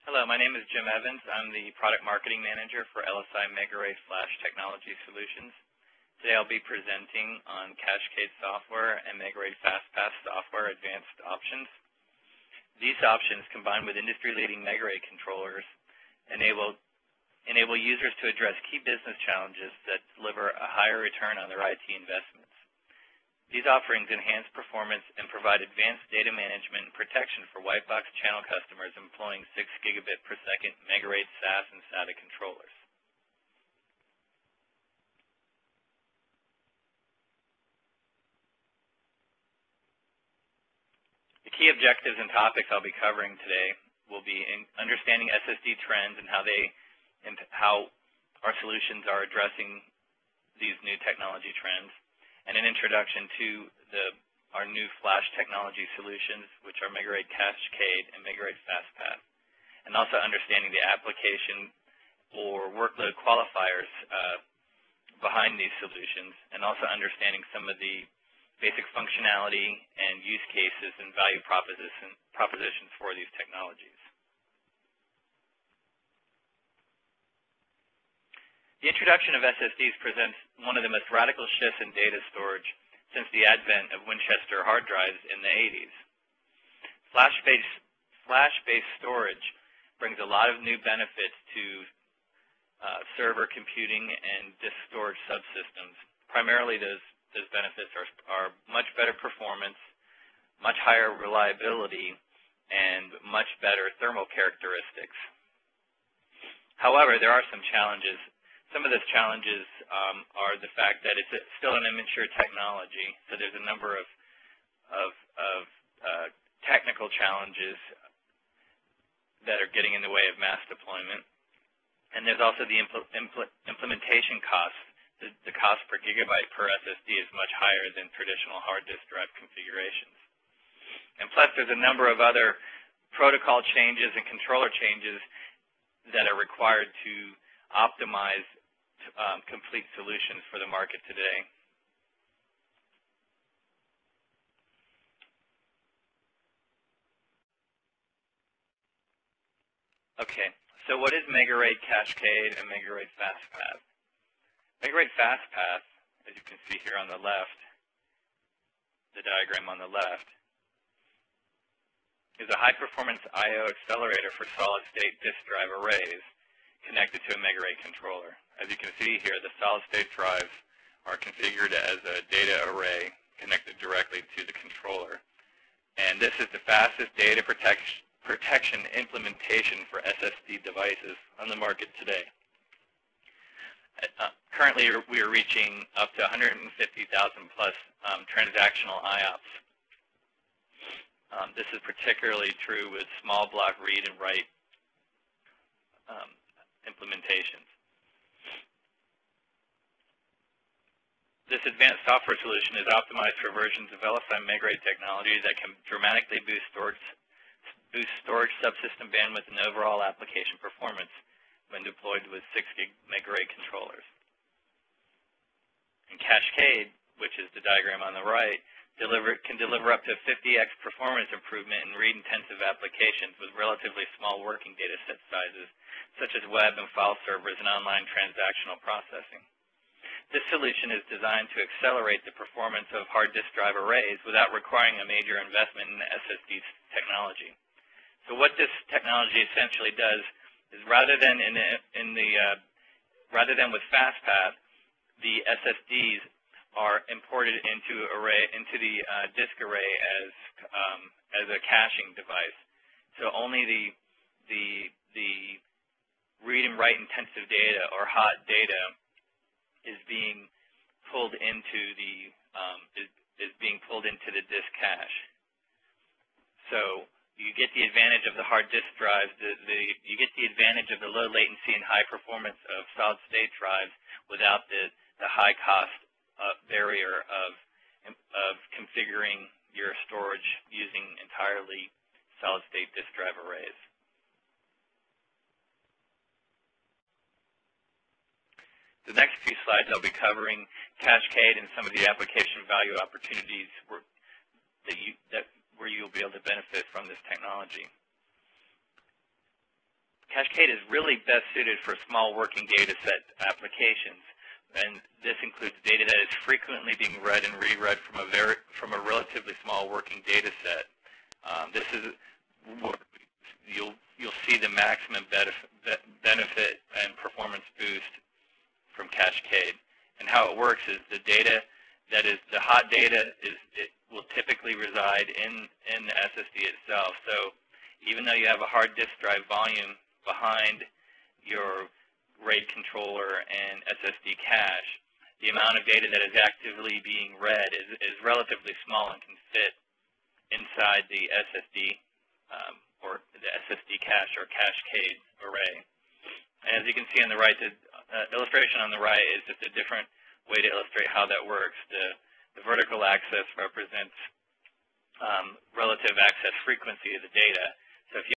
Hello, my name is Jim Evans. I'm the Product Marketing Manager for LSI MegaRAID Flash Technology Solutions. Today I'll be presenting on CacheCade software and MegaRAID FastPath software advanced options. These options, combined with industry-leading MegaRAID controllers, enable users to address key business challenges that deliver a higher return on their IT investments. These offerings enhance performance and provide advanced data management and protection for white box channel customers employing 6 gigabit per second MegaRAID SAS and SATA controllers. The key objectives and topics I'll be covering today will be understanding SSD trends and how our solutions are addressing these new technology trends, and an introduction to our new flash technology solutions, which are MegaRAID CacheCade and MegaRAID FastPath, and also understanding the application or workload qualifiers behind these solutions, and also understanding some of the basic functionality and use cases and value propositions for these technologies. The introduction of SSDs presents one of the most radical shifts in data storage since the advent of Winchester hard drives in the 80s. Flash-based storage brings a lot of new benefits to server computing and disk storage subsystems. Primarily, those benefits are much better performance, much higher reliability, and much better thermal characteristics. However, there are some challenges. Some of those challenges are the fact that it's still an immature technology, so there's a number of technical challenges that are getting in the way of mass deployment. And there's also the implementation costs. The cost per gigabyte per SSD is much higher than traditional hard disk drive configurations. And plus, there's a number of other protocol changes and controller changes that are required to optimize complete solutions for the market today. Okay, so what is MegaRAID CacheCade and MegaRAID FastPath? MegaRAID FastPath, as you can see here on the left, the diagram on the left, is a high-performance I/O accelerator for solid-state disk drive arrays connected to a MegaRAID controller. As you can see here, the solid-state drives are configured as a data array connected directly to the controller. And this is the fastest data protection implementation for SSD devices on the market today. Currently, we are reaching up to 150,000 plus transactional IOPS. This is particularly true with small block read and write implementations. This advanced software solution is optimized for versions of LSI MegaRAID technology that can dramatically boost storage subsystem bandwidth and overall application performance when deployed with 6 gig MegaRAID controllers. And CacheCade, which is the diagram on the right, can deliver up to 50x performance improvement in read-intensive applications with relatively small working data set sizes, such as web and file servers and online transactional processing. This solution is designed to accelerate the performance of hard disk drive arrays without requiring a major investment in SSD technology. So what this technology essentially does is, rather than with FastPath, the SSDs are imported into the disk array as a caching device. So only the read and write intensive data or hot data is being pulled into the disk cache. So you get the advantage of the hard disk drives. You get the advantage of the low latency and high performance of solid state drives without the high cost barrier of configuring your storage using entirely solid state disk drive arrays. The next few slides I'll be covering CacheCade and some of the application value opportunities where you'll be able to benefit from this technology. CacheCade is really best suited for small working data set applications, and this includes data that is frequently being read and reread from a relatively small working data set. This is where you'll see the maximum benefit and performance boost from CacheCade. And how it works is the data that is the hot data it will typically reside in the SSD itself. So even though you have a hard disk drive volume behind your RAID controller and SSD cache, the amount of data that is actively being read is relatively small and can fit inside the SSD or the SSD cache or CacheCade array. And as you can see on the right, the illustration on the right is just a different way to illustrate how that works. The vertical axis represents relative access frequency of the data. So if you